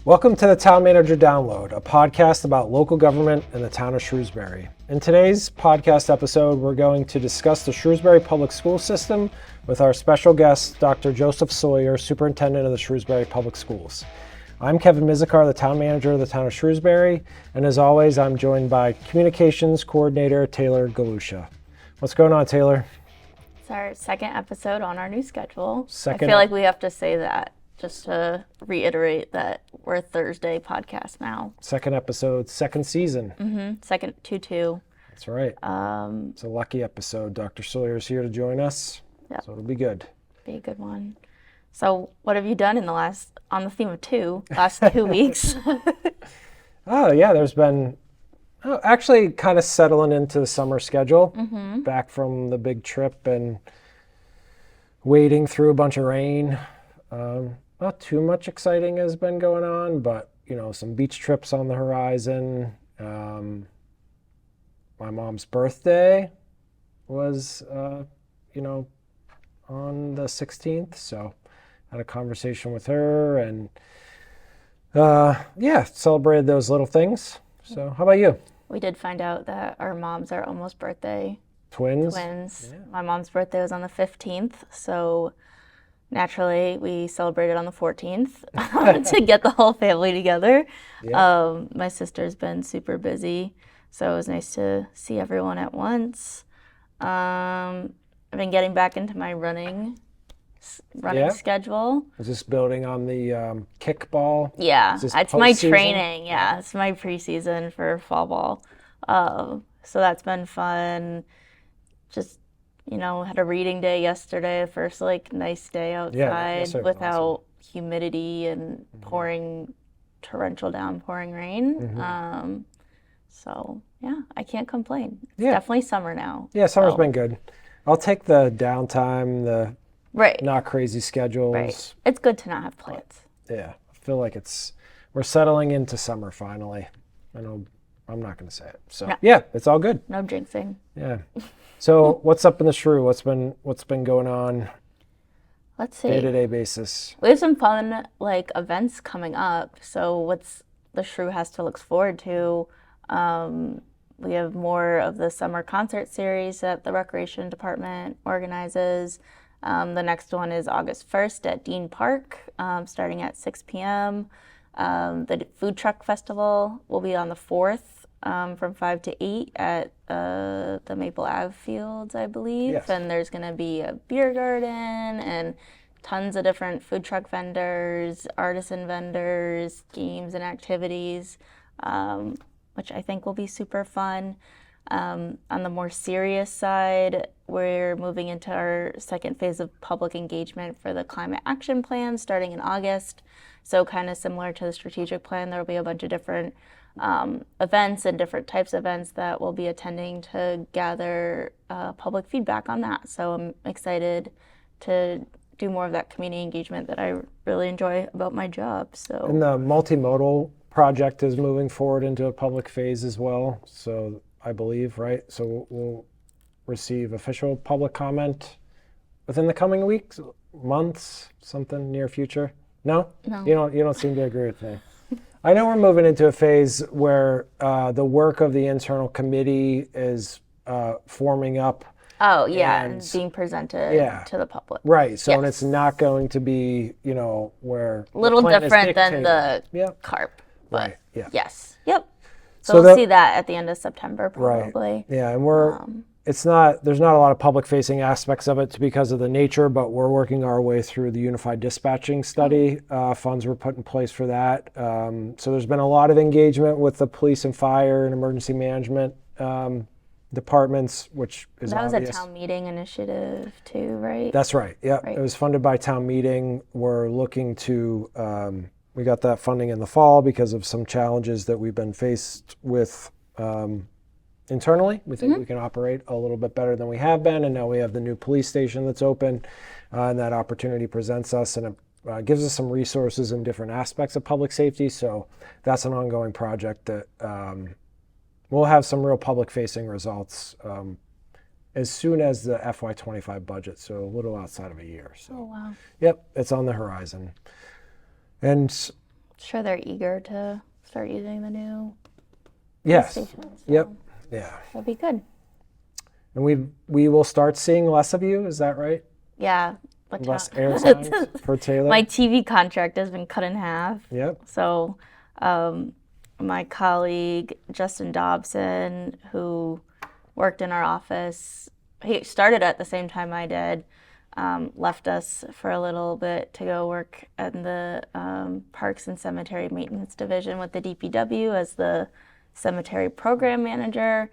Welcome to the Town Manager Download, a podcast about local government in the town of Shrewsbury. In today's podcast episode, we're going to discuss the Shrewsbury Public School System with our special guest, Dr. Joseph Sawyer, Superintendent of the Shrewsbury Public Schools. I'm Kevin Mizikar, the Town Manager of the town of Shrewsbury, and as always, I'm joined by Communications Coordinator Taylor Galusha. What's going on, Taylor? It's our second episode on our new schedule. I feel like we have to say that just to reiterate that we're a Thursday podcast now. Second episode, second season. Second 2-2. That's right. It's a lucky episode. Dr. Sawyer's here to join us, so it'll be good. Be a good one. So what have you done in the last 2 weeks? Oh, yeah, there's been actually kind of settling into the summer schedule. Back from the big trip and wading through a bunch of rain. Not too much exciting has been going on, but, some beach trips on the horizon. My mom's birthday was, on the 16th, so had a conversation with her and, celebrated those little things. So how about you? We did find out that our moms are almost birthday Twins. Yeah. My mom's birthday was on the 15th, so naturally, we celebrated on the 14th to get the whole family together. Yeah. My sister's been super busy, so it was nice to see everyone at once. I've been getting back into my running schedule. Is this building on the kickball? Yeah, it's my training. Yeah, it's my preseason for fall ball. So that's been fun. Just had a reading day yesterday, first nice day outside without humidity and torrential downpouring rain. So yeah, I can't complain. It's definitely summer now. Yeah, summer's been good. I'll take the downtime, the not crazy schedules. Right. It's good to not have plans. Yeah, I feel like we're settling into summer finally. I know I'm not going to say it. So yeah, it's all good. No jinxing. Yeah. So what's up in the Shrew? What's been going on? Let's see. Day-to-day basis. We have some fun events coming up. So what's the Shrew has to look forward to? We have more of the summer concert series that the Recreation Department organizes. The next one is August 1st at Dean Park, starting at 6 p.m. The Food Truck Festival will be on the 4th from 5 to 8 at the Maple Ave Fields, I believe. Yes. And there's going to be a beer garden and tons of different food truck vendors, artisan vendors, games and activities, which I think will be super fun. On the more serious side, we're moving into our second phase of public engagement for the Climate Action Plan starting in August. So kind of similar to the strategic plan, there will be a bunch of different events and different types of events that we'll be attending to gather public feedback on that. So I'm excited to do more of that community engagement that I really enjoy about my job. So. And the multimodal project is moving forward into a public phase as well. So I believe, right? So we'll receive official public comment within the coming weeks, months, something near future. No? You don't seem to agree with me. I know we're moving into a phase where the work of the internal committee is forming up. Oh, yeah, and being presented to the public. Right, so and it's not going to be, where a little different than the CARP. But yes. Yep. So we'll see that at the end of September, probably. Right. Yeah, and there's not a lot of public facing aspects of it because of the nature, but we're working our way through the unified dispatching study. Funds were put in place for that. So there's been a lot of engagement with the police and fire and emergency management departments, which is obvious. That was a town meeting initiative too, right? That's right. Yeah, right. It was funded by town meeting. We're looking to, we got that funding in the fall because of some challenges that we've been faced with internally. We think we can operate a little bit better than we have been, and now we have the new police station that's open, and that opportunity presents us, and it gives us some resources in different aspects of public safety. So that's an ongoing project that we'll have some real public-facing results as soon as the FY25 budget, so a little outside of a year. So, oh, wow. Yep, it's on the horizon. And Sure, they're eager to start using the new Yes. station. So Yep. Yeah. that'd be good. And we will start seeing less of you. Is that right? Yeah. Less airtime for Taylor. My TV contract has been cut in half. Yep. So my colleague, Justin Dobson, who worked in our office, he started at the same time I did, left us for a little bit to go work in the Parks and Cemetery Maintenance Division with the DPW as the cemetery program manager.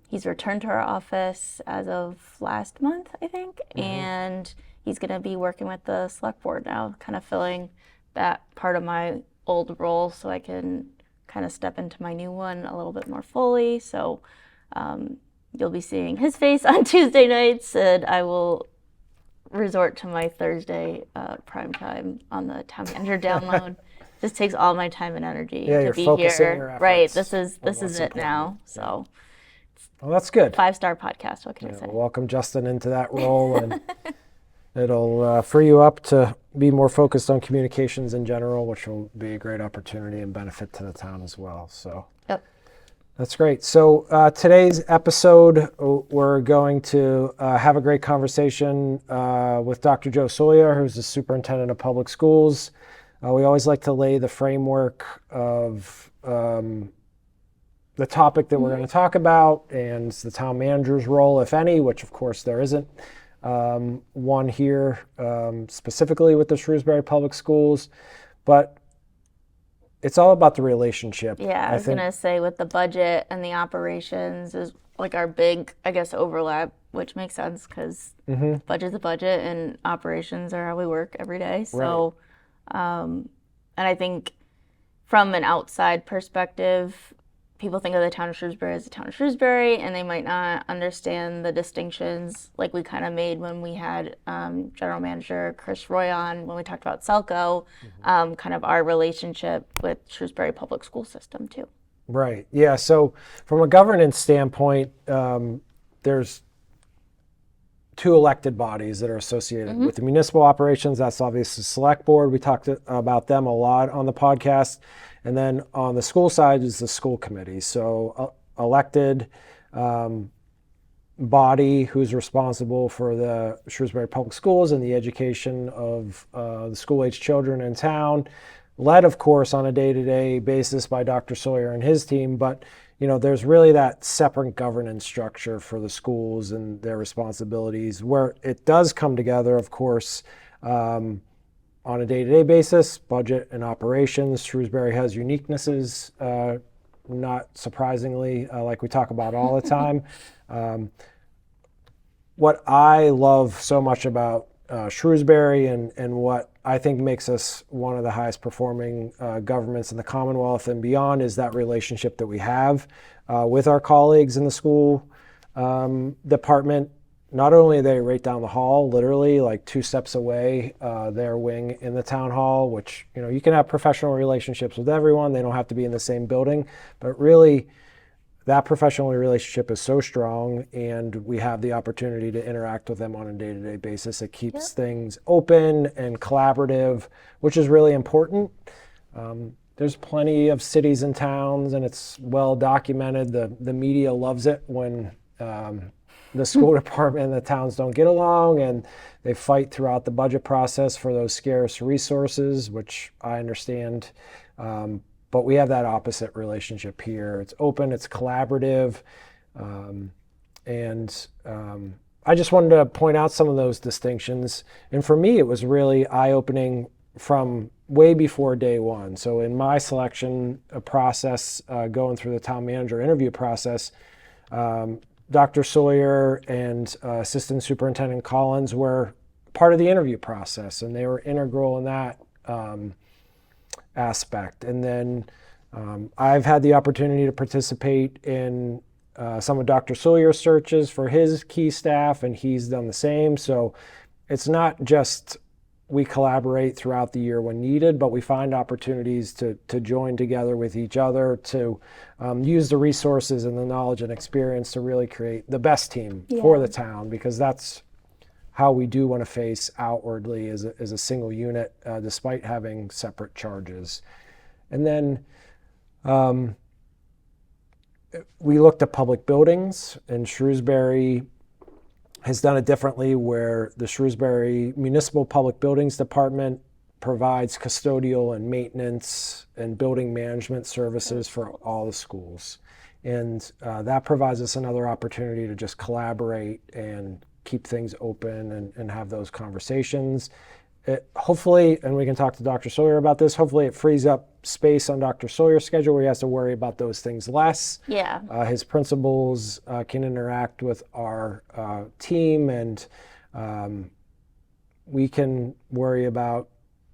He's returned to our office as of last month, I think, and he's going to be working with the select board now, kind of filling that part of my old role so I can kind of step into my new one a little bit more fully. So you'll be seeing his face on Tuesday nights, and I will resort to my Thursday prime time on the town manager download. This takes all my time and energy Yeah, to you're be focusing here. your efforts Right. This is on what's it important. now. So Well, that's good. 5-star podcast. What can I say? Welcome Justin into that role, and it'll free you up to be more focused on communications in general, which will be a great opportunity and benefit to the town as well. So Yep. that's great. So today's episode, we're going to have a great conversation with Dr. Joe Sawyer, who's the superintendent of public schools. We always like to lay the framework of the topic that we're going to talk about and the town manager's role, if any, which of course there isn't one here specifically with the Shrewsbury Public Schools, but it's all about the relationship. Yeah, I was going to say with the budget and the operations is like our big, I guess, overlap, which makes sense because budget's a budget and operations are how we work every day. So, and I think from an outside perspective, people think of the town of Shrewsbury as the town of Shrewsbury, and they might not understand the distinctions like we kind of made when we had General Manager Chris Roy on when we talked about Selco, kind of our relationship with Shrewsbury Public School System too. Right. Yeah. So from a governance standpoint, there's two elected bodies that are associated with the municipal operations. That's obviously the select board. We talked about them a lot on the podcast. And then on the school side is the school committee. So elected body who's responsible for the Shrewsbury Public Schools and the education of the school-age children in town, led, of course, on a day-to-day basis by Dr. Sawyer and his team. But there's really that separate governance structure for the schools and their responsibilities where it does come together, of course, on a day-to-day basis, budget and operations. Shrewsbury has uniquenesses, not surprisingly, like we talk about all the time. What I love so much about Shrewsbury and what I think makes us one of the highest performing governments in the Commonwealth and beyond is that relationship that we have with our colleagues in the school department. Not only are they right down the hall, literally like 2 steps away, their wing in the town hall, which, you can have professional relationships with everyone. They don't have to be in the same building, but really that professional relationship is so strong and we have the opportunity to interact with them on a day-to-day basis. It keeps things open and collaborative, which is really important. There's plenty of cities and towns and it's well documented. The media loves it when the school department and the towns don't get along and they fight throughout the budget process for those scarce resources, which I understand. But we have that opposite relationship here. It's open, it's collaborative. And I just wanted to point out some of those distinctions. And for me, it was really eye-opening from way before day one. So in my selection process, going through the town manager interview process, Dr. Sawyer and Assistant Superintendent Collins were part of the interview process, and they were integral in that aspect. And then I've had the opportunity to participate in some of Dr. Sawyer's searches for his key staff, and he's done the same. So it's not just we collaborate throughout the year when needed, but we find opportunities to join together with each other to use the resources and the knowledge and experience to really create the best team for the town, because that's how we do want to face outwardly as a single unit, despite having separate charges. And then we looked at public buildings, and Shrewsbury has done it differently, where the Shrewsbury Municipal Public Buildings Department provides custodial and maintenance and building management services for all the schools. And that provides us another opportunity to just collaborate and keep things open and have those conversations. Hopefully, and we can talk to Dr. Sawyer about this, hopefully it frees up space on Dr. Sawyer's schedule where he has to worry about those things less. Yeah. His principals can interact with our team, and we can worry about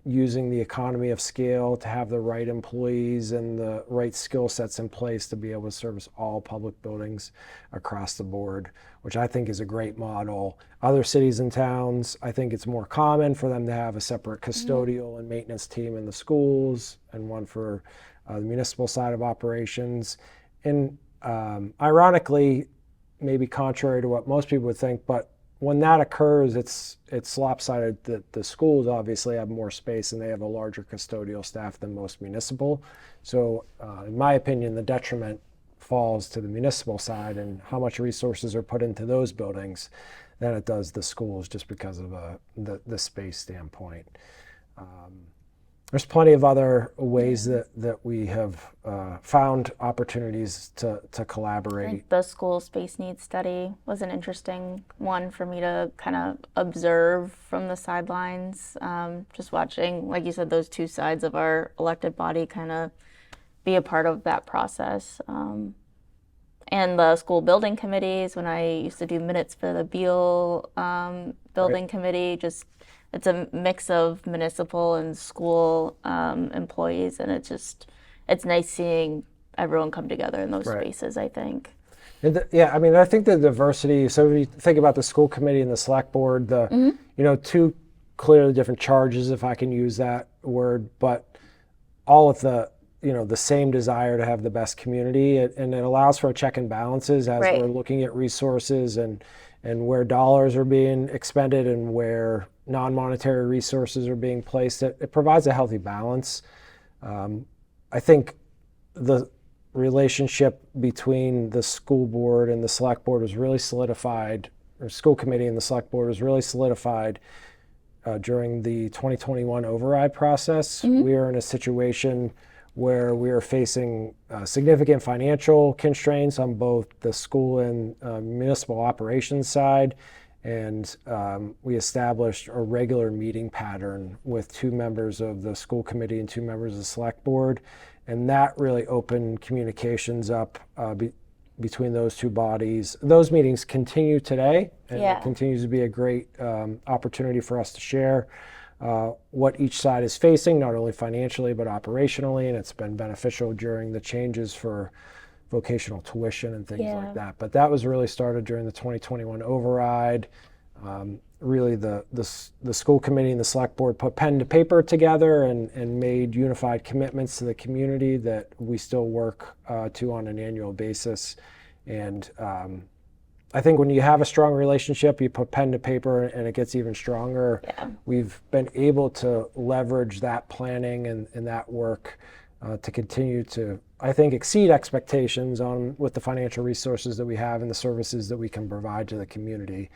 using the economy of scale to have the right employees and the right skill sets in place to be able to service all public buildings across the board, which I think is a great model. Other cities and towns, I think it's more common for them to have a separate custodial and maintenance team in the schools and one for the municipal side of operations. And ironically, maybe contrary to what most people would think, but when that occurs, it's lopsided that the schools obviously have more space and they have a larger custodial staff than most municipal. So in my opinion, the detriment falls to the municipal side and how much resources are put into those buildings than it does the schools, just because of the space standpoint. There's plenty of other ways that we have found opportunities to collaborate. I think the school space needs study was an interesting one for me to kind of observe from the sidelines. Just watching, like you said, those two sides of our elected body kind of be a part of that process. And the school building committees, when I used to do minutes for the Beal building committee, just it's a mix of municipal and school employees, and it's nice seeing everyone come together in those spaces, I think. Yeah, I mean, I think the diversity, so if you think about the school committee and the select board, two clearly different charges, if I can use that word, but all with the same desire to have the best community, and it allows for a check and balances as we're looking at resources and where dollars are being expended and where non-monetary resources are being placed. It provides a healthy balance. I think the relationship between the school board and the select board was really solidified, or school committee and the select board was really solidified during the 2021 override process. We are in a situation where we are facing significant financial constraints on both the school and municipal operations side. And we established a regular meeting pattern with 2 members of the school committee and 2 members of the select board. And that really opened communications up between those 2 bodies. Those meetings continue today, and it continues to be a great opportunity for us to share what each side is facing, not only financially but operationally, and it's been beneficial during the changes for vocational tuition and things like that. But that was really started during the 2021 override. Really, the school committee and the select board put pen to paper together and made unified commitments to the community that we still work to on an annual basis. And I think when you have a strong relationship, you put pen to paper and it gets even stronger. We've been able to leverage that planning and that work to continue to, I think, exceed expectations with the financial resources that we have and the services that we can provide to the community.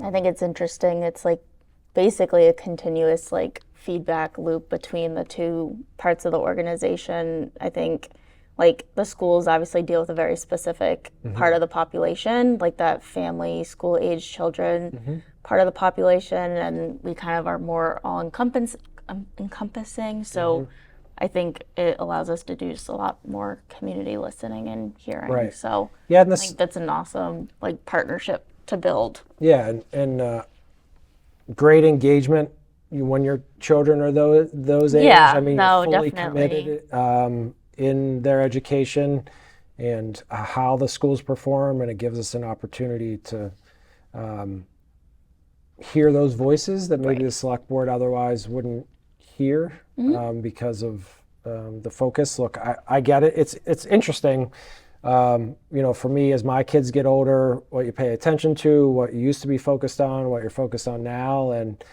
I think it's interesting. It's like basically a continuous feedback loop between the 2 parts of the organization. I think the schools obviously deal with a very specific part of the population, like that family, school-age children part of the population, and we kind of are more all-encompassing. So I think it allows us to do just a lot more community listening and hearing. So I think that's an awesome partnership to build. Yeah, and great engagement when your children are those age. I mean, you're fully committed in their education and how the schools perform, and it gives us an opportunity to hear those voices that maybe the select board otherwise wouldn't hear because of the focus. Look, I get it. It's interesting. For me, as my kids get older, what you pay attention to, what you used to be focused on, what you're focused on now, and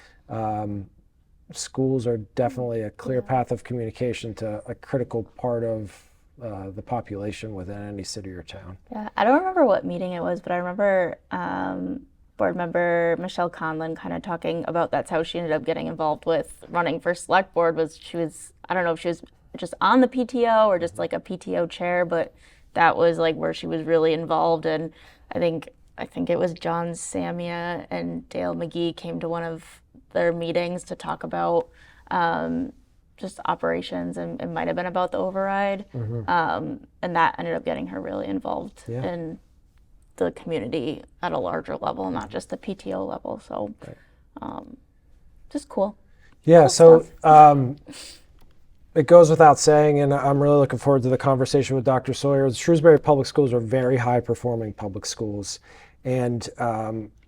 schools are definitely a clear path of communication to a critical part of the population within any city or town. Yeah, I don't remember what meeting it was, but I remember board member Michelle Conlon kind of talking about that's how she ended up getting involved with running for select board. I don't know if she was just on the PTO or just like a PTO chair, but that was like where she was really involved. And I think it was John Samia and Dale McGee came to one of their meetings to talk about just operations, and it might have been about the override. And that ended up getting her really involved in the community at a larger level, not just the PTO level. So just cool. Yeah, cool so stuff. It goes without saying, and I'm really looking forward to the conversation with Dr. Sawyer. The Shrewsbury Public Schools are very high-performing public schools, and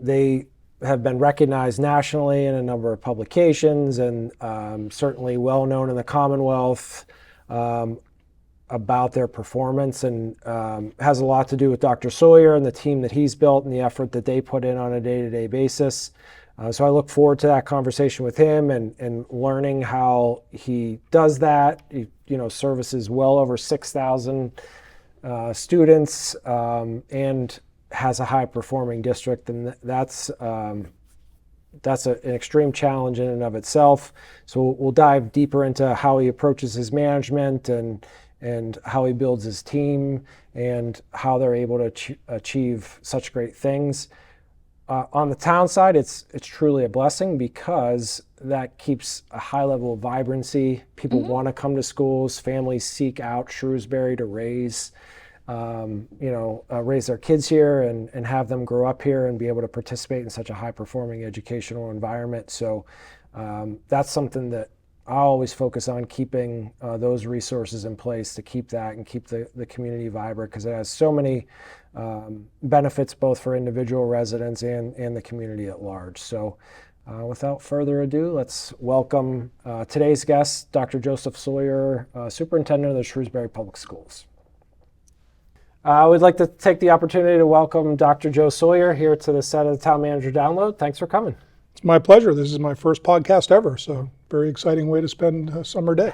they have been recognized nationally in a number of publications, and certainly well-known in the Commonwealth about their performance, and has a lot to do with Dr. Sawyer and the team that he's built and the effort that they put in on a day-to-day basis. So I look forward to that conversation with him and learning how he does that. He, services well over 6,000 students and has a high-performing district, and that's an extreme challenge in and of itself. So we'll dive deeper into how he approaches his management and how he builds his team and how they're able to achieve such great things. On the town side, it's truly a blessing because that keeps a high level of vibrancy. People want to come to schools. Families seek out Shrewsbury to raise their kids here and have them grow up here and be able to participate in such a high-performing educational environment. So that's something that I always focus on, keeping those resources in place to keep that and keep the community vibrant, because it has so many benefits both for individual residents and the community at large. So without further ado, let's welcome today's guest, Dr. Joseph Sawyer, Superintendent of the Shrewsbury Public Schools. I would like to take the opportunity to welcome Dr. Joe Sawyer here to the set of the Town Manager Download. Thanks for coming. It's my pleasure. This is my first podcast ever, so very exciting way to spend a summer day.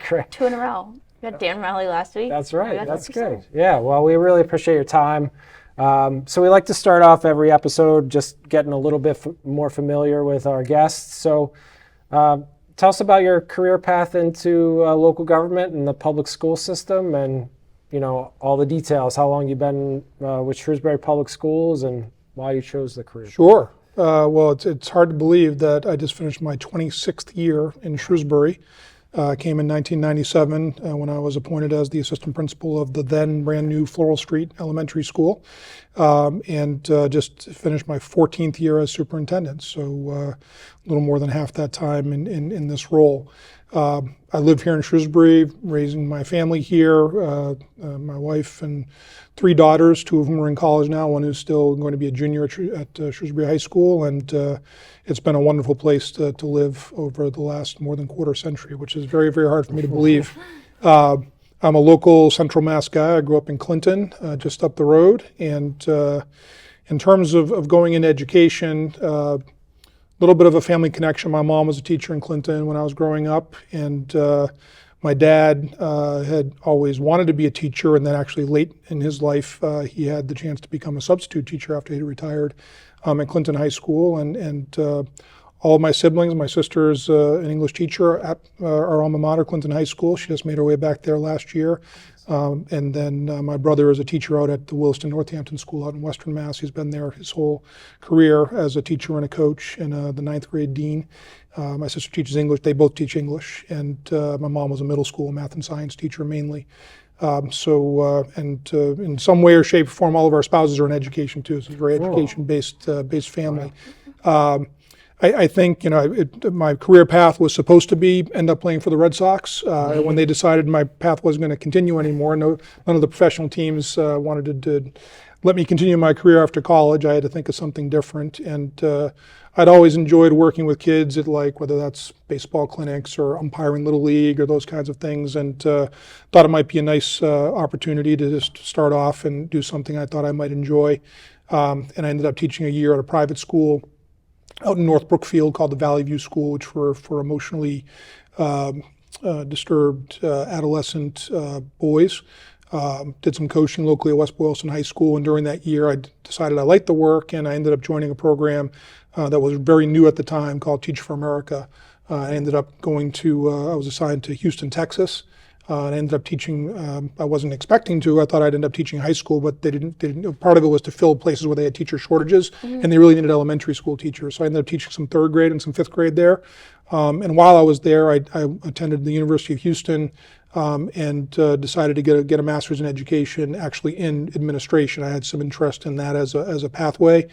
Great. 2 in a row. You had Dan Raleigh last week. That's right. That's good. So. Yeah, well, we really appreciate your time. So we like to start off every episode just getting a little bit more familiar with our guests. So tell us about your career path into local government and the public school system, and all the details, how long you've been with Shrewsbury Public Schools and why you chose the career. Sure. Well, it's hard to believe that I just finished my 26th year in Shrewsbury. Came in 1997 when I was appointed as the assistant principal of the then brand new Floral Street Elementary School, and just finished my 14th year as superintendent. So a little more than half that time in this role. I live here in Shrewsbury, raising my family here, my wife and 3 daughters, 2 of whom are in college now, one who's still going to be a junior at Shrewsbury High School, and it's been a wonderful place to live over the last more than quarter century, which is very, very hard for me to believe. I'm a local Central Mass guy. I grew up in Clinton, just up the road, and in terms of going into education, little bit of a family connection. My mom was a teacher in Clinton when I was growing up, and my dad had always wanted to be a teacher, and then actually late in his life, he had the chance to become a substitute teacher after he retired at Clinton High School, and all of my siblings, my sister's an English teacher at our alma mater, Clinton High School. She just made her way back there last year. And then my brother is a teacher out at the Williston Northampton School out in Western Mass. He's been there his whole career as a teacher and a coach and the 9th grade dean. My sister teaches English. They both teach English. And my mom was a middle school math and science teacher mainly. In some way or shape or form, all of our spouses are in education too. So it's a very education-based family. I think, my career path was supposed to be end up playing for the Red Sox. When they decided my path wasn't going to continue anymore, none of the professional teams wanted to let me continue my career after college. I had to think of something different. And I'd always enjoyed working with kids at, like, whether that's baseball clinics or umpiring Little League or those kinds of things, and thought it might be a nice opportunity to just start off and do something I thought I might enjoy. And I ended up teaching a year at a private school out in North Brookfield called the Valley View School, which were for emotionally disturbed adolescent boys. Did some coaching locally at West Boylston High School, and during that year I decided I liked the work, and I ended up joining a program that was very new at the time called Teach for America. I ended up going to, I was assigned to Houston, Texas, and I ended up teaching, I wasn't expecting to, I thought I'd end up teaching high school, but they didn't, part of it was to fill places where they had teacher shortages, and they really needed elementary school teachers. So I ended up teaching some third grade and some fifth grade there. And while I was there, I attended the University of Houston and decided to get a master's in education, actually in administration. I had some interest in that as a pathway.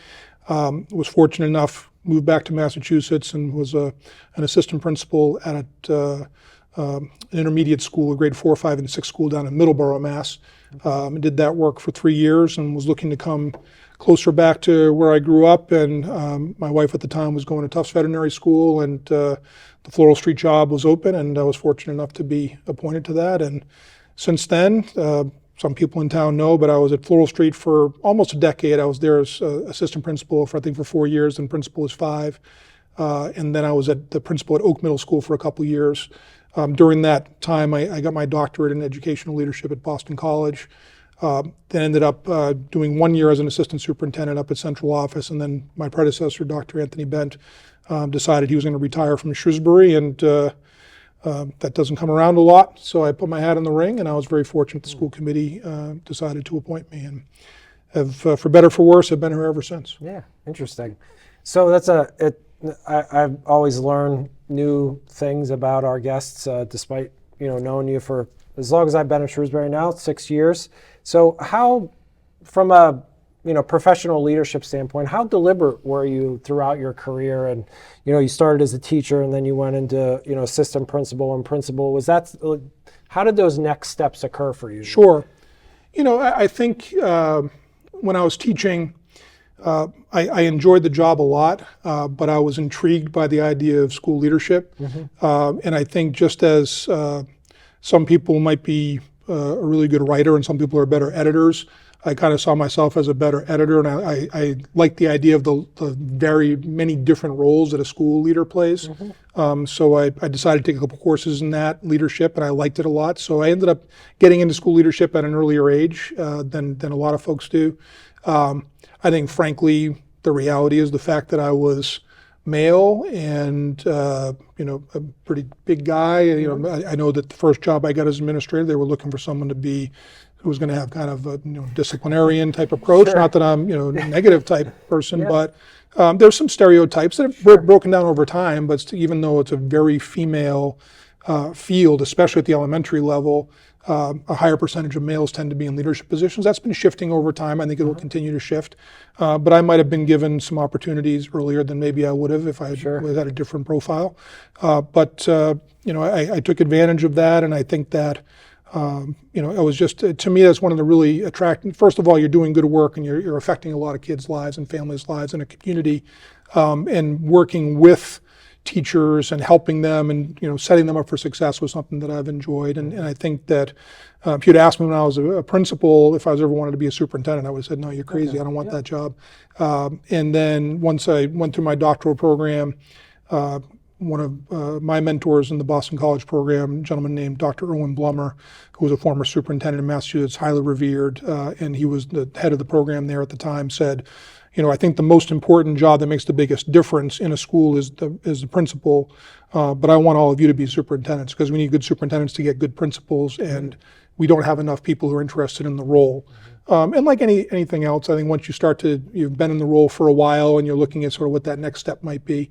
Was fortunate enough, moved back to Massachusetts and was an assistant principal at an intermediate school, a grade 4, 5, and 6 school down in Middleborough, Mass. Did that work for 3 years and was looking to come closer back to where I grew up. And my wife at the time was going to Tufts Veterinary School, and the Floral Street job was open, and I was fortunate enough to be appointed to that. And since then, some people in town know, but I was at Floral Street for almost a decade. I was there as assistant principal for, I think, for 4 years, and principal is 5. And then I was the principal at Oak Middle School for a couple years. During that time, I got my doctorate in educational leadership at Boston College. Then ended up doing 1 year as an assistant superintendent up at central office, and then my predecessor, Dr. Anthony Bent, decided he was going to retire from Shrewsbury, and that doesn't come around a lot. So I put my hat in the ring, and I was very fortunate the school committee decided to appoint me, and have, for better or for worse, have been here ever since. Yeah, interesting. So I've always learned new things about our guests, despite knowing you for as long as I've been in Shrewsbury now, 6 years. So how, from a professional leadership standpoint, how deliberate were you throughout your career? And you started as a teacher, and then you went into assistant principal and principal. How did those next steps occur for you? Sure. I think when I was teaching, I enjoyed the job a lot, but I was intrigued by the idea of school leadership. And I think just as some people might be a really good writer and some people are better editors, I kind of saw myself as a better editor, and I liked the idea of the very many different roles that a school leader plays. So I decided to take a couple courses in that leadership, and I liked it a lot. So I ended up getting into school leadership at an earlier age than a lot of folks do. I think, frankly, the reality is the fact that I was male and a pretty big guy. I know that the first job I got as administrator, they were looking for someone who was going to have kind of a disciplinarian type approach. Sure. Not that I'm a negative type person, but there's some stereotypes that have broken down over time. But even though it's a very female field, especially at the elementary level, a higher percentage of males tend to be in leadership positions. That's been shifting over time. I think it will continue to shift. But I might have been given some opportunities earlier than maybe I would have if I had a different profile. But I took advantage of that, and I think that it was just, to me, that's one of the really attractive. First of all, you're doing good work, and you're affecting a lot of kids' lives and families' lives in a community, and working with teachers and helping them and setting them up for success was something that I've enjoyed. And I think that if you'd asked me when I was a principal if I was ever wanted to be a superintendent, I would have said, no, you're crazy. I don't want that job. And then once I went through my doctoral program, one of my mentors in the Boston College program, a gentleman named Dr. Erwin Blummer, who was a former superintendent in Massachusetts, highly revered, and he was the head of the program there at the time, said, I think the most important job that makes the biggest difference in a school is the principal, but I want all of you to be superintendents, because we need good superintendents to get good principals, and we don't have enough people who are interested in the role. And like anything else, I think once you've been in the role for a while, and you're looking at sort of what that next step might be,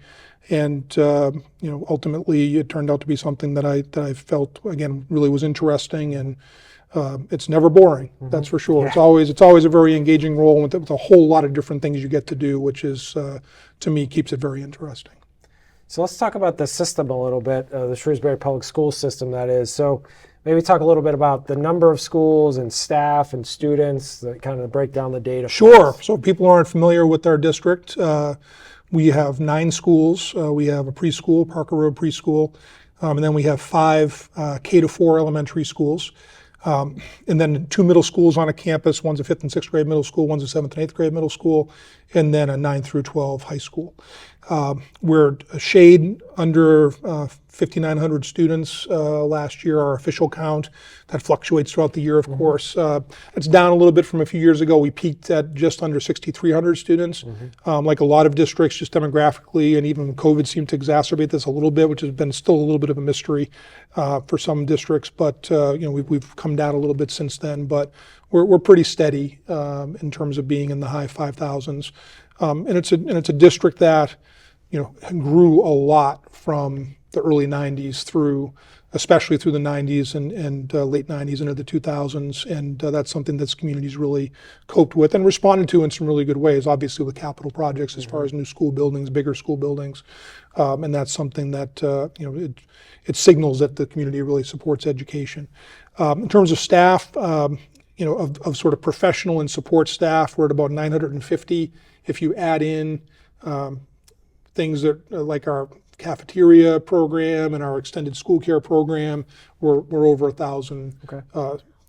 and ultimately it turned out to be something that I felt, again, really was interesting, and it's never boring. That's for sure. Yeah. It's always a very engaging role with a whole lot of different things you get to do, which is, to me, keeps it very interesting. So let's talk about the system a little bit, the Shrewsbury Public School system, that is. So maybe talk a little bit about the number of schools and staff and students, that kind of break down the data. Sure. So if people aren't familiar with our district, we have 9 schools. We have a preschool, Parker Road Preschool, and then we have 5 K-4 elementary schools. And then 2 middle schools on a campus. One's a 5th and 6th grade middle school, one's a 7th and 8th grade middle school, and then a 9 through 12 high school. We're a shade under 5,900 students last year, our official count. That fluctuates throughout the year, of course. It's down a little bit from a few years ago. We peaked at just under 6,300 students. Like a lot of districts, just demographically, and even COVID seemed to exacerbate this a little bit, which has been still a little bit of a mystery for some districts. But we've come down a little bit since then. But we're pretty steady in terms of being in the high 5,000s. And it's a district that grew a lot from the early 90s through, especially through the 90s and late 90s into the 2000s. And that's something this community's really coped with and responded to in some really good ways, obviously with capital projects as far as new school buildings, bigger school buildings. And that's something that, it signals that the community really supports education. In terms of staff, of sort of professional and support staff, we're at about 950. If you add in things that like our cafeteria program and our extended school care program, we're over 1,000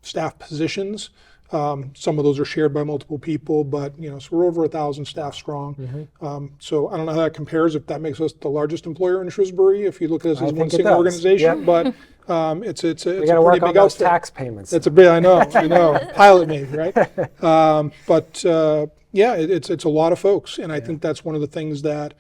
staff positions. Some of those are shared by multiple people, but so we're over 1,000 staff strong. So I don't know how that compares, if that makes us the largest employer in Shrewsbury, if you look at us as one single organization. But it's a We got to pretty work on big those outfit. tax payments. It's a big, I know, pilot maybe, right? It's a lot of folks, and I think that's one of the things that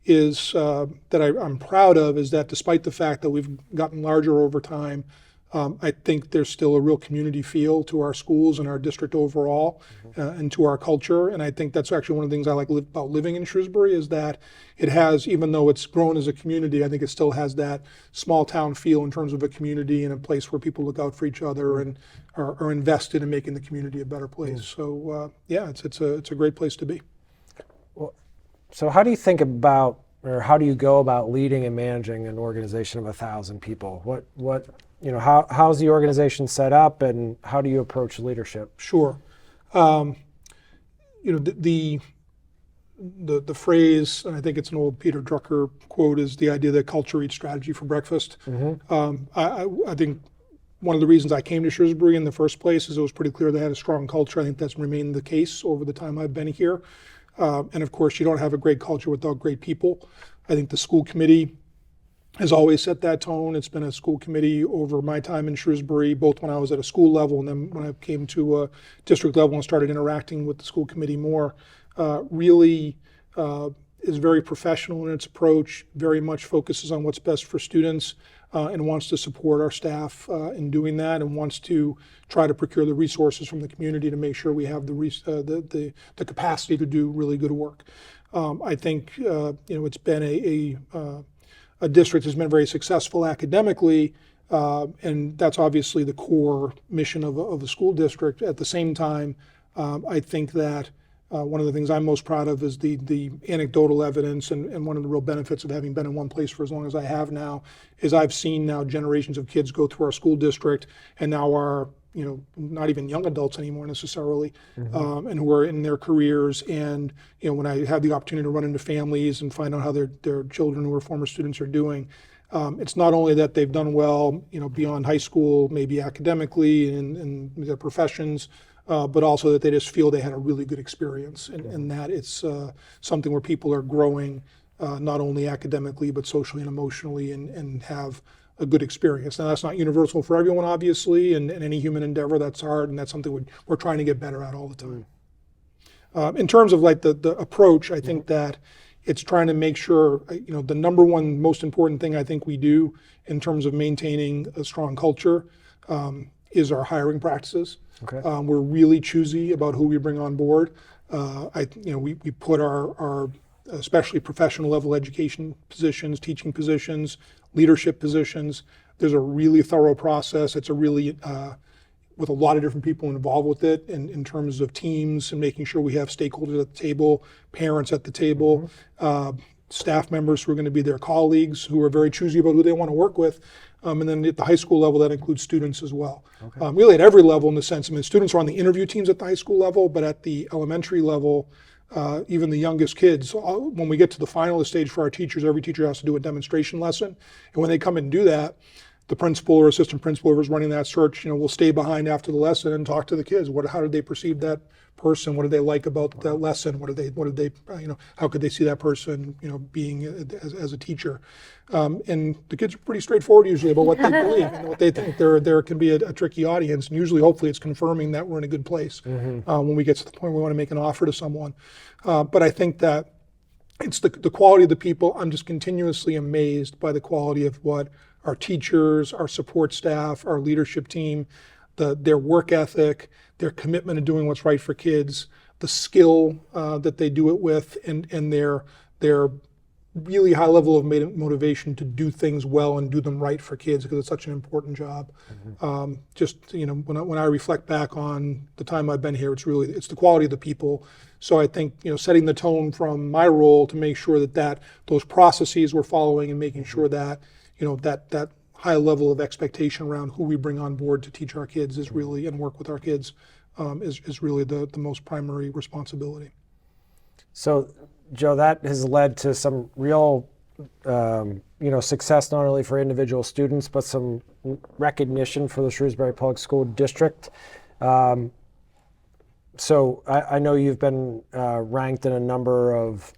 is that I'm proud of, is that despite the fact that we've gotten larger over time, I think there's still a real community feel to our schools and our district overall, and to our culture. And I think that's actually one of the things I like about living in Shrewsbury, is that it has, even though it's grown as a community, I think it still has that small town feel in terms of a community and a place where people look out for each other and are invested in making the community a better place. So it's a great place to be. So how do you think about, or how do you go about leading and managing an organization of 1,000 people? How's the organization set up, and how do you approach leadership? Sure. The phrase, and I think it's an old Peter Drucker quote, is the idea that culture eats strategy for breakfast. I think one of the reasons I came to Shrewsbury in the first place is it was pretty clear they had a strong culture. I think that's remained the case over the time I've been here. And of course, you don't have a great culture without great people. I think the school committee has always set that tone. It's been a school committee over my time in Shrewsbury, both when I was at a school level and then when I came to a district level and started interacting with the school committee more, really is very professional in its approach, very much focuses on what's best for students, and wants to support our staff in doing that, and wants to try to procure the resources from the community to make sure we have the capacity to do really good work. I think it's been a district that's been very successful academically, and that's obviously the core mission of the school district. At the same time, I think that one of the things I'm most proud of is the anecdotal evidence, and one of the real benefits of having been in one place for as long as I have now is I've seen now generations of kids go through our school district and now are not even young adults anymore necessarily, and who are in their careers. And when I have the opportunity to run into families and find out how their children who are former students are doing, it's not only that they've done well beyond high school, maybe academically and their professions, but also that they just feel they had a really good experience, and that it's something where people are growing not only academically but socially and emotionally, and have a good experience. Now, that's not universal for everyone, obviously, and any human endeavor, that's hard, and that's something we're trying to get better at all the time. In terms of like the approach, I think that it's trying to make sure, the number one most important thing I think we do in terms of maintaining a strong culture is our hiring practices. Okay. We're really choosy about who we bring on board. We put our especially professional level education positions, teaching positions, leadership positions. There's a really thorough process. It's a really, with a lot of different people involved with it in terms of teams and making sure we have stakeholders at the table, parents at the table, staff members who are going to be their colleagues, who are very choosy about who they want to work with. And then at the high school level, that includes students as well. Really at every level, in the sense, I mean, students are on the interview teams at the high school level, but at the elementary level, even the youngest kids, when we get to the finalist stage for our teachers, every teacher has to do a demonstration lesson. And when they come and do that, the principal or assistant principal whoever's running that search, will stay behind after the lesson and talk to the kids. How did they perceive that person? What did they like about that lesson? What did they, how could they see that person, being as a teacher? And the kids are pretty straightforward usually about what they believe and what they think. There can be a tricky audience, and usually, hopefully, it's confirming that we're in a good place when we get to the point where we want to make an offer to someone. But I think that it's the quality of the people. I'm just continuously amazed by the quality of what our teachers, our support staff, our leadership team, their work ethic, their commitment to doing what's right for kids, the skill that they do it with, and their really high level of motivation to do things well and do them right for kids, because it's such an important job. When I reflect back on the time I've been here, it's the quality of the people. So I think setting the tone from my role to make sure that those processes we're following and making sure that that high level of expectation around who we bring on board to teach our kids is really, and work with our kids, is really the most primary responsibility. So, Joe, that has led to some real, success not only for individual students, but some recognition for the Shrewsbury Public School District. So I know you've been ranked in a number of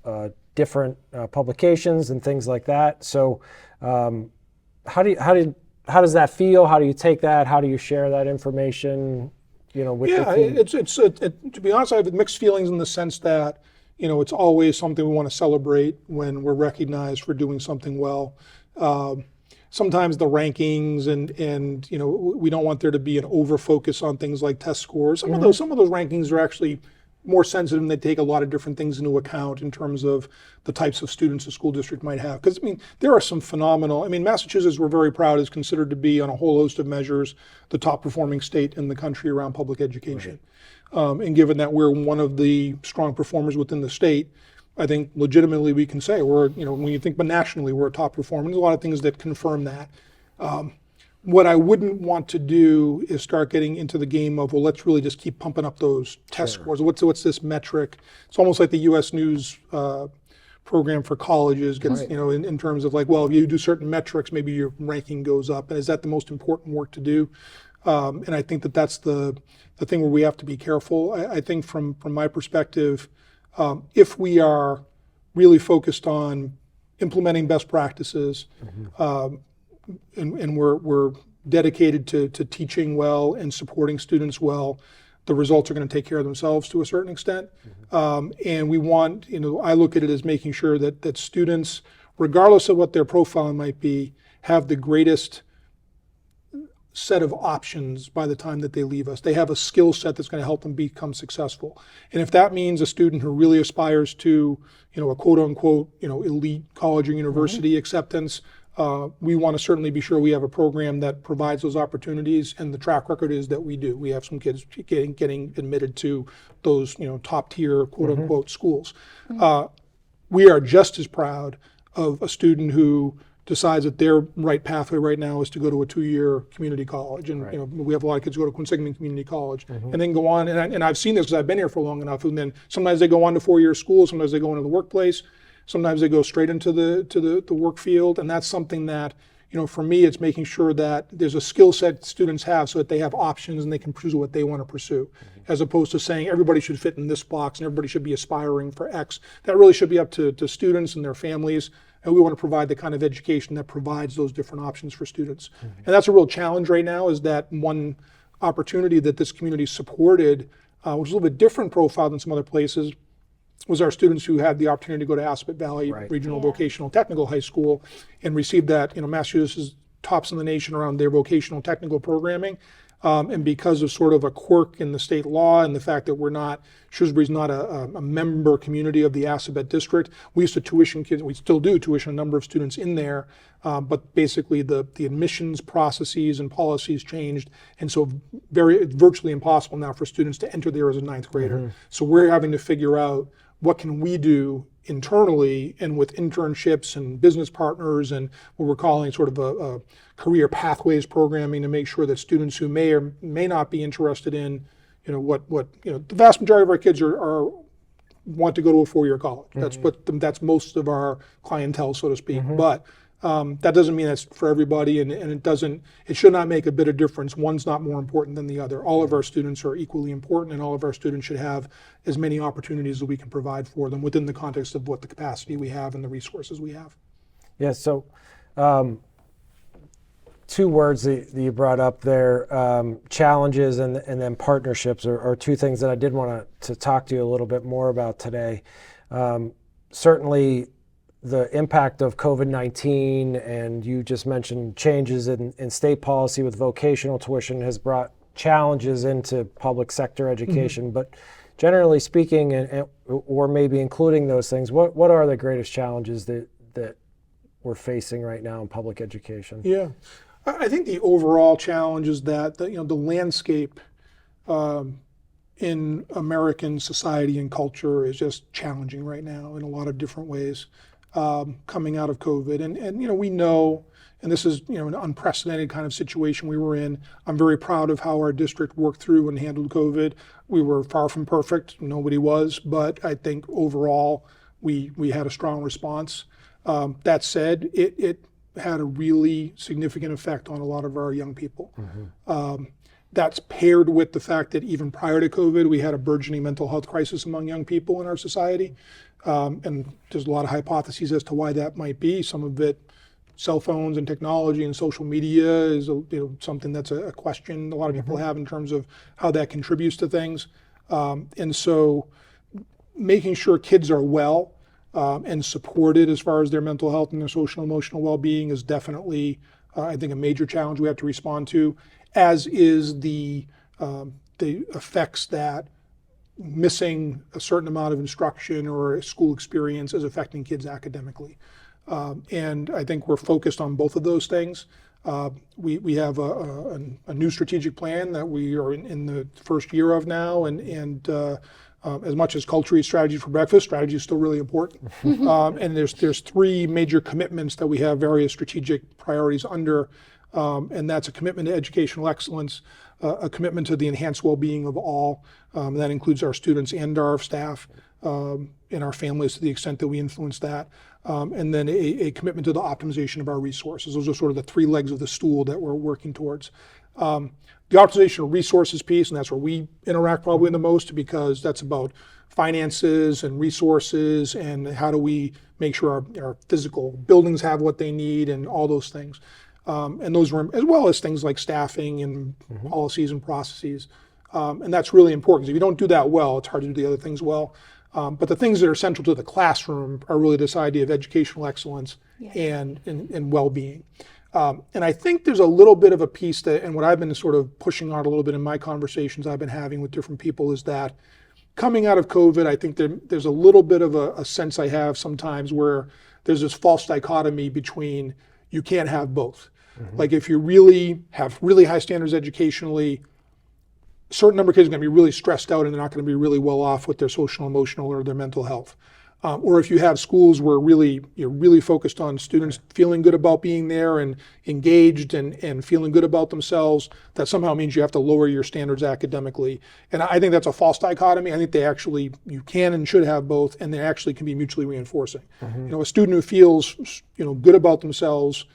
different publications and things like that. So how does that feel? How do you take that? How do you share that information? With the team? To be honest, I have mixed feelings in the sense that it's always something we want to celebrate when we're recognized for doing something well. Sometimes the rankings and we don't want there to be an over focus on things like test scores. Some of those rankings are actually more sensitive, and they take a lot of different things into account in terms of the types of students a school district might have. Because there are some phenomenal. Massachusetts, we're very proud, is considered to be on a whole host of measures the top performing state in the country around public education. And given that we're one of the strong performers within the state, I think legitimately we can say we're, when you think, but nationally we're a top performer. There's a lot of things that confirm that. What I wouldn't want to do is start getting into the game of, well, let's really just keep pumping up those test scores. What's this metric? It's almost like the U.S. News program for colleges gets, in terms of like, well, if you do certain metrics, maybe your ranking goes up. And is that the most important work to do? And I think that's the thing where we have to be careful. I think from my perspective, if we are really focused on implementing best practices, and we're dedicated to teaching well and supporting students well, the results are going to take care of themselves to a certain extent. And we want, I look at it as making sure that students, regardless of what their profile might be, have the greatest set of options by the time that they leave us. They have a skill set that's going to help them become successful. And if that means a student who really aspires to, a quote unquote, elite college or university acceptance, we want to certainly be sure we have a program that provides those opportunities, and the track record is that we do. We have some kids getting admitted to those, top tier, quote unquote, schools. We are just as proud of a student who decides that their right pathway right now is to go to a 2-year community college. And we have a lot of kids who go to Quinsigamond Community College and then go on, and I've seen this because I've been here for long enough, and then sometimes they go on to 4-year school, sometimes they go into the workplace, sometimes they go straight into the work field. And that's something that, for me, it's making sure that there's a skill set students have so that they have options and they can pursue what they want to pursue, as opposed to saying everybody should fit in this box and everybody should be aspiring for X. That really should be up to students and their families. And we want to provide the kind of education that provides those different options for students. And that's a real challenge right now, is that one opportunity that this community supported, which is a little bit different profile than some other places, was our students who had the opportunity to go to Aspet Valley Regional Vocational Technical High School and receive that. Massachusetts is tops in the nation around their vocational technical programming. And because of sort of a quirk in the state law and the fact that Shrewsbury's not a member community of the Assabet district, we used to tuition kids, we still do tuition a number of students in there, but basically the admissions processes and policies changed, and so virtually impossible now for students to enter there as a 9th grader. So we're having to figure out what can we do internally and with internships and business partners and what we're calling sort of a career pathways programming to make sure that students who may or may not be interested in, the vast majority of our kids are want to go to a four-year college. Mm-hmm. That's most of our clientele, so to speak. Mm-hmm. But that doesn't mean that's for everybody, and it should not make a bit of difference. One's not more important than the other. All of our students are equally important, and all of our students should have as many opportunities as we can provide for them within the context of what the capacity we have and the resources we have. Yeah, so two words that you brought up there, challenges and then partnerships are two things that I did want to talk to you a little bit more about today. Certainly the impact of COVID-19, and you just mentioned changes in state policy with vocational tuition has brought challenges into public sector education. Mm-hmm. But generally speaking, or maybe including those things, what are the greatest challenges that we're facing right now in public education? Yeah. I think the overall challenge is that the landscape in American society and culture is just challenging right now in a lot of different ways, coming out of COVID. And we know, and this is an unprecedented kind of situation we were in. I'm very proud of how our district worked through and handled COVID. We were far from perfect, nobody was, but I think overall we had a strong response. That said, it had a really significant effect on a lot of our young people. Mm-hmm. That's paired with the fact that even prior to COVID, we had a burgeoning mental health crisis among young people in our society. And there's a lot of hypotheses as to why that might be. Some of it, cell phones and technology and social media is something that's a question a lot of people mm-hmm. have in terms of how that contributes to things. And so making sure kids are well and supported as far as their mental health and their social and emotional well-being is definitely, I think, a major challenge we have to respond to, as is the effects that missing a certain amount of instruction or a school experience is affecting kids academically. And I think we're focused on both of those things. We have a new strategic plan that we are in the first year of now, and as much as culture eats strategy for breakfast, strategy is still really important. And there's three major commitments that we have various strategic priorities under, and that's a commitment to educational excellence, a commitment to the enhanced well-being of all. That includes our students and our staff and our families to the extent that we influence that. And then a commitment to the optimization of our resources. Those are sort of the three legs of the stool that we're working towards. The optimization of resources piece, and that's where we interact probably the most, because that's about finances and resources and how do we make sure our physical buildings have what they need and all those things. And those were, as well as things like staffing and mm-hmm. policies and processes. And that's really important, because if you don't do that well, it's hard to do the other things well. But the things that are central to the classroom are really this idea of educational excellence and well-being. And I think there's a little bit of a piece that, and what I've been sort of pushing on a little bit in my conversations I've been having with different people, is that coming out of COVID, I think there's a little bit of a sense I have sometimes where there's this false dichotomy between you can't have both. Mm-hmm. Like if you really have really high standards educationally, a certain number of kids are going to be really stressed out and they're not going to be really well off with their social, emotional, or their mental health. Or if you have schools where you're really focused on students feeling good about being there and engaged and feeling good about themselves, that somehow means you have to lower your standards academically. And I think that's a false dichotomy. I think you can and should have both, and they actually can be mutually reinforcing. Mm-hmm. A student who feels good about themselves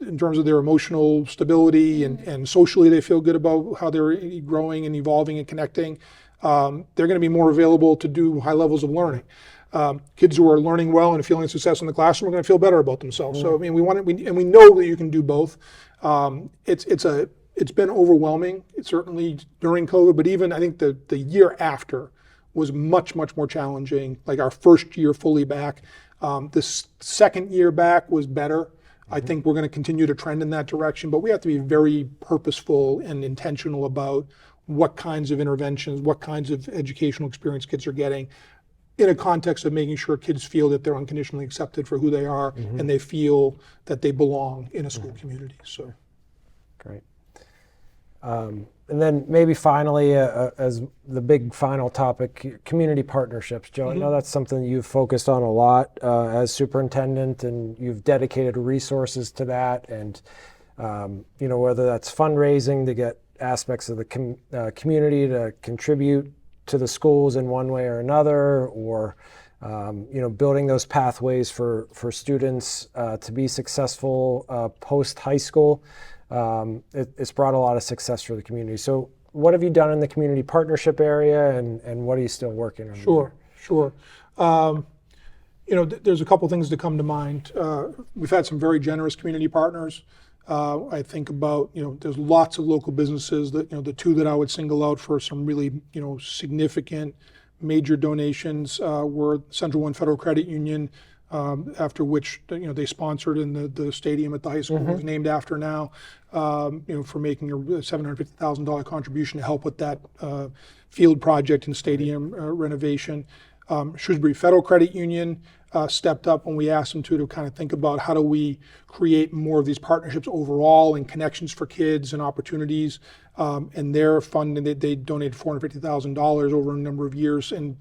in terms of their emotional stability and socially they feel good about how they're growing and evolving and connecting, they're going to be more available to do high levels of learning. Kids who are learning well and feeling success in the classroom are going to feel better about themselves. Mm-hmm. So I mean, we know that you can do both. It's been overwhelming, certainly during COVID, but even I think the year after was much more challenging. Like our first year fully back, this second year back was better. Mm-hmm. I think we're going to continue to trend in that direction, but we have to be very purposeful and intentional about what kinds of interventions, what kinds of educational experience kids are getting, in a context of making sure kids feel that they're unconditionally accepted for who they are, mm-hmm. and they feel that they belong in a school mm-hmm. community. So, great. And then maybe finally, as the big final topic, community partnerships. Joe, I know that's something that you've focused on a lot as superintendent, and you've dedicated resources to that. And whether that's fundraising to get aspects of the community to contribute to the schools in one way or another, or building those pathways for students to be successful post high school. It's brought a lot of success for the community. So what have you done in the community partnership area, and what are you still working on? Sure. There's a couple things that come to mind. We've had some very generous community partners. I think about, there's lots of local businesses that, the two that I would single out for some really, significant major donations were Central One Federal Credit Union, after which they sponsored in the stadium at the high school is named after now, for making a $750,000 contribution to help with that field project and stadium renovation. Shrewsbury Federal Credit Union stepped up when we asked them to kind of think about how do we create more of these partnerships overall and connections for kids and opportunities. And their funding, they donated $450,000 over a number of years. And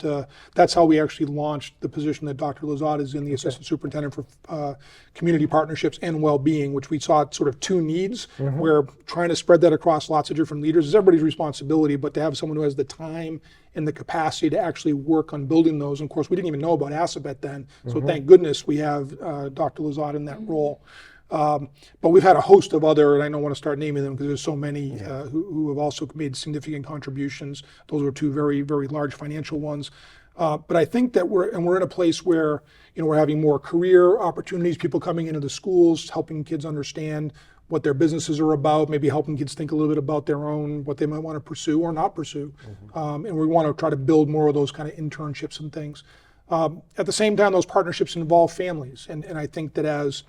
that's how we actually launched the position that Dr. Lozada is in, the Assistant Superintendent for Community Partnerships and Wellbeing, which we saw sort of two needs. We're trying to spread that across lots of different leaders. It's everybody's responsibility, but to have someone who has the time and the capacity to actually work on building those. And of course, we didn't even know about Assabet then. So thank goodness we have Dr. Lozada in that role. But we've had a host of other, and I don't want to start naming them because there's so many who have also made significant contributions. Those were two very, very large financial ones. But I think that we're in a place where we're having more career opportunities, people coming into the schools, helping kids understand what their businesses are about, maybe helping kids think a little bit about their own, what they might want to pursue or not pursue. And we want to try to build more of those kind of internships and things. At the same time, those partnerships involve families. And I think that as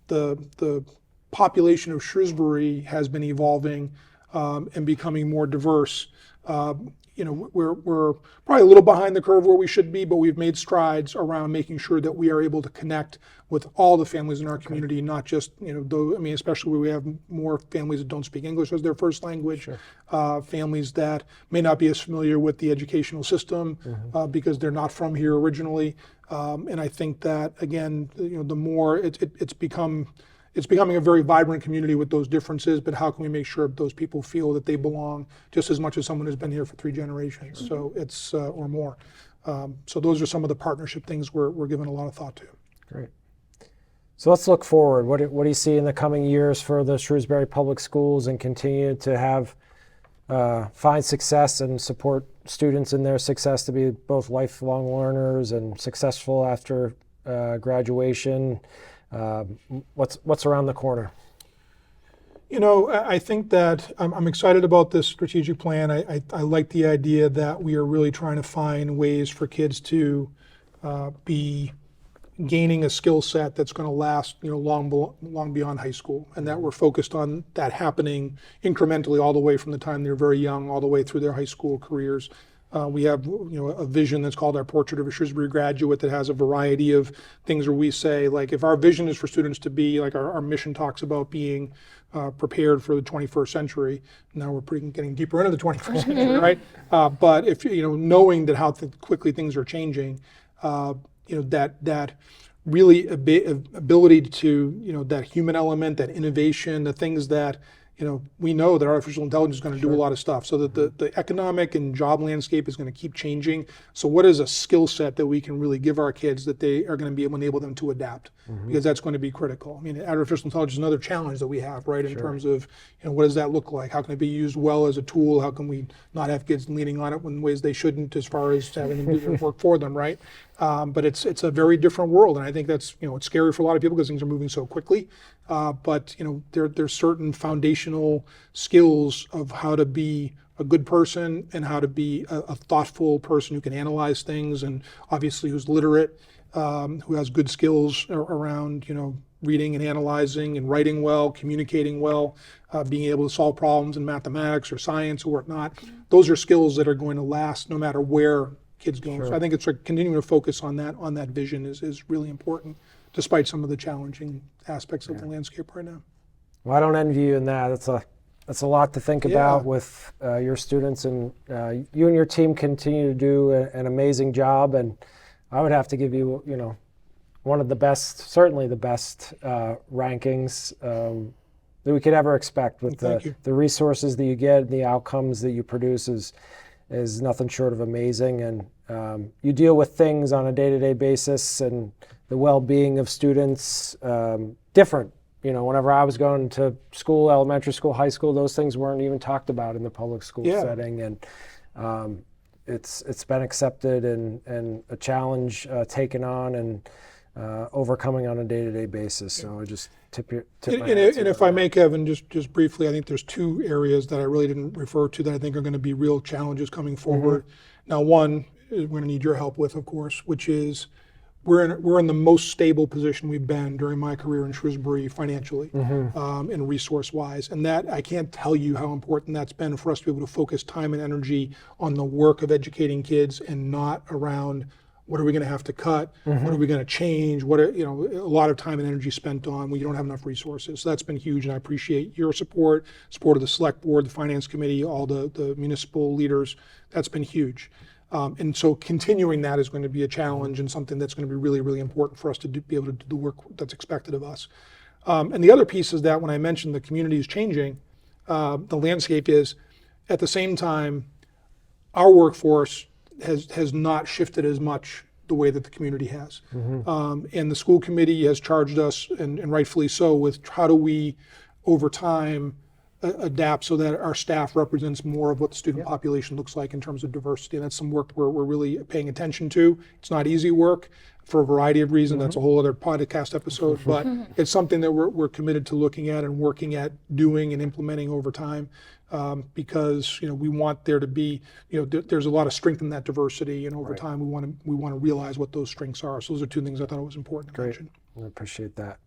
the population of Shrewsbury has been evolving and becoming more diverse, we're probably a little behind the curve where we should be, but we've made strides around making sure that we are able to connect with all the families in our community, not just, especially where we have more families that don't speak English as their first language, families that may not be as familiar with the educational system because they're not from here originally. And I think that, again, the more it's becoming a very vibrant community with those differences, but how can we make sure those people feel that they belong just as much as someone who's been here for 3 generations? So it's, or more. So those are some of the partnership things we're giving a lot of thought to. Great. So let's look forward. What do you see in the coming years for the Shrewsbury Public Schools, and continue to have find success and support students in their success to be both lifelong learners and successful after graduation? What's around the corner? I think that I'm excited about this strategic plan. I like the idea that we are really trying to find ways for kids to be gaining a skill set that's going to last, long beyond high school, and that we're focused on that happening incrementally all the way from the time they're very young, all the way through their high school careers. We have, a vision that's called our Portrait of a Shrewsbury Graduate that has a variety of things where we say, like, if our vision is for students to be, like our mission talks about being prepared for the 21st century. Now we're getting deeper into the 21st century, right? But if, knowing that how quickly things are changing, that really ability to, that human element, that innovation, the things that, we know that artificial intelligence is going to do a lot of stuff, so that the economic and job landscape is going to keep changing. So what is a skill set that we can really give our kids that they are going to be able to enable them to adapt? Because that's going to be critical. Artificial intelligence is another challenge that we have, right? In terms of, what does that look like? How can it be used well as a tool? How can we not have kids leaning on it in ways they shouldn't, as far as having them do their work for them, right? But it's a very different world, and I think that's, it's scary for a lot of people because things are moving so quickly. But there's certain foundational skills of how to be a good person and how to be a thoughtful person who can analyze things, and obviously who's literate, who has good skills around, reading and analyzing and writing well, communicating well, being able to solve problems in mathematics or science or whatnot. Those are skills that are going to last no matter where kids go. So I think it's continuing to focus on that vision is really important, despite some of the challenging aspects of the landscape right now. Well, I don't envy you in that. It's a that's a lot to think about with your students, and you and your team continue to do an amazing job. And I would have to give you, one of the best, certainly the best rankings that we could ever expect with the resources that you get and the outcomes that you produce is nothing short of amazing. And you deal with things on a day-to-day basis and the well-being of students different. Whenever I was going to school, elementary school, high school, those things weren't even talked about in the public school setting. And it's been accepted and a challenge taken on and overcoming on a day-to-day basis. So I just tip my hat to and if I may, Kevin, just briefly, I think there's two areas that I really didn't refer to that I think are going to be real challenges coming forward. Now, one we're going to need your help with, of course, which is we're in the most stable position we've been during my career in Shrewsbury financially and resource-wise. And that, I can't tell you how important that's been for us to be able to focus time and energy on the work of educating kids and not around what are we going to have to cut, what are we going to change, a lot of time and energy spent on when you don't have enough resources. So that's been huge, and I appreciate your support of the select board, the finance committee, all the municipal leaders. That's been huge. And so continuing that is going to be a challenge and something that's going to be really, really important for us to be able to do the work that's expected of us. And the other piece is that when I mentioned the community is changing, the landscape is, at the same time, our workforce has not shifted as much the way that the community has. And the school committee has charged us, and rightfully so, with how do we, over time, adapt so that our staff represents more of what the student population looks like in terms of diversity. And that's some work we're really paying attention to. It's not easy work for a variety of reasons. That's a whole other podcast episode, but it's something that we're committed to looking at and working at doing and implementing over time. Because we want there to be, there's a lot of strength in that diversity, and over time we want to realize what those strengths are. So those are two things I thought it was important to mention. I appreciate that.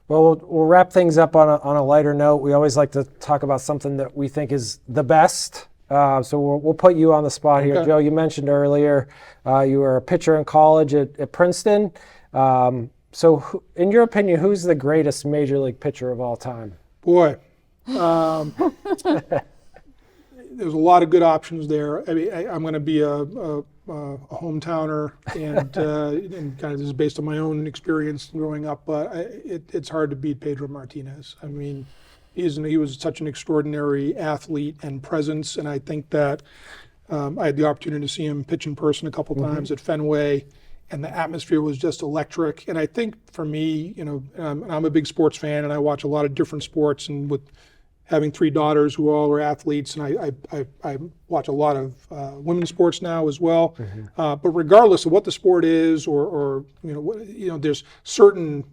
Well, we'll wrap things up on a lighter note. We always like to talk about something that we think is the best. So we'll put you on the spot here, Joe. You mentioned earlier you were a pitcher in college at Princeton. So in your opinion, who's the greatest major league pitcher of all time? Boy. There's a lot of good options there. I mean, I'm going to be a hometowner, and kind of this is based on my own experience growing up. But it's hard to beat Pedro Martinez. I mean, he was such an extraordinary athlete and presence, and I think that I had the opportunity to see him pitch in person a couple times at Fenway, and the atmosphere was just electric. And I think for me, I'm a big sports fan, and I watch a lot of different sports, and with having 3 daughters who all are athletes, and I watch a lot of women's sports now as well. But regardless of what the sport is, or there's certain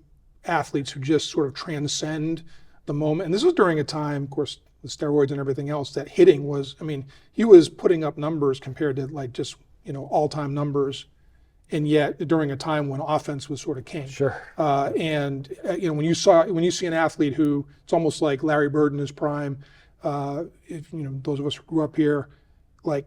athletes who just sort of transcend the moment. And this was during a time, of course, with steroids and everything else, that hitting was, he was putting up numbers compared to all-time numbers. And yet, during a time when offense was sort of king. Sure. When you see an athlete who, it's almost like Larry Bird in his prime. Those of us who grew up here, like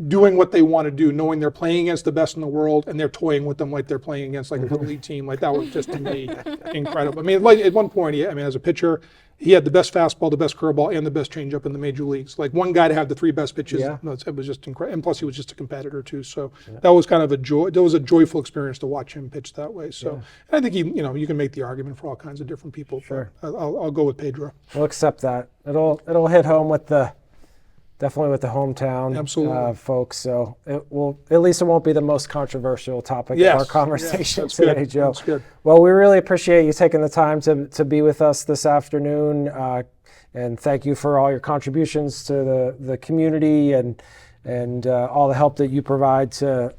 doing what they want to do, knowing they're playing against the best in the world, and they're toying with them like they're playing against like a little league team. Like that was just to me incredible. Like at one point, as a pitcher, he had the best fastball, the best curveball, and the best changeup in the major leagues. Like one guy to have the 3 best pitches. Yeah. No, it was just incredible. And plus, he was just a competitor too. So that was kind of a joy. That was a joyful experience to watch him pitch that way. So and I think you can make the argument for all kinds of different people. Sure. I'll go with Pedro. We'll accept that. It'll hit home definitely with the hometown folks. So at least it won't be the most controversial topic of our conversation today, good. Joe. That's good. Well, we really appreciate you taking the time to be with us this afternoon. And thank you for all your contributions to the community and all the help that you provide to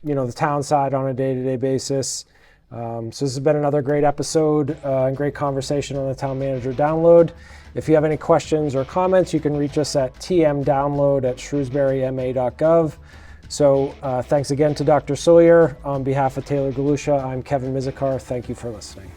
the town side on a day-to-day basis. So this has been another great episode and great conversation on the Town Manager Download. If you have any questions or comments, you can reach us at tmdownload@shrewsburyma.gov. So thanks again to Dr. Sawyer. On behalf of Taylor Galusha, I'm Kevin Mizikar. Thank you for listening.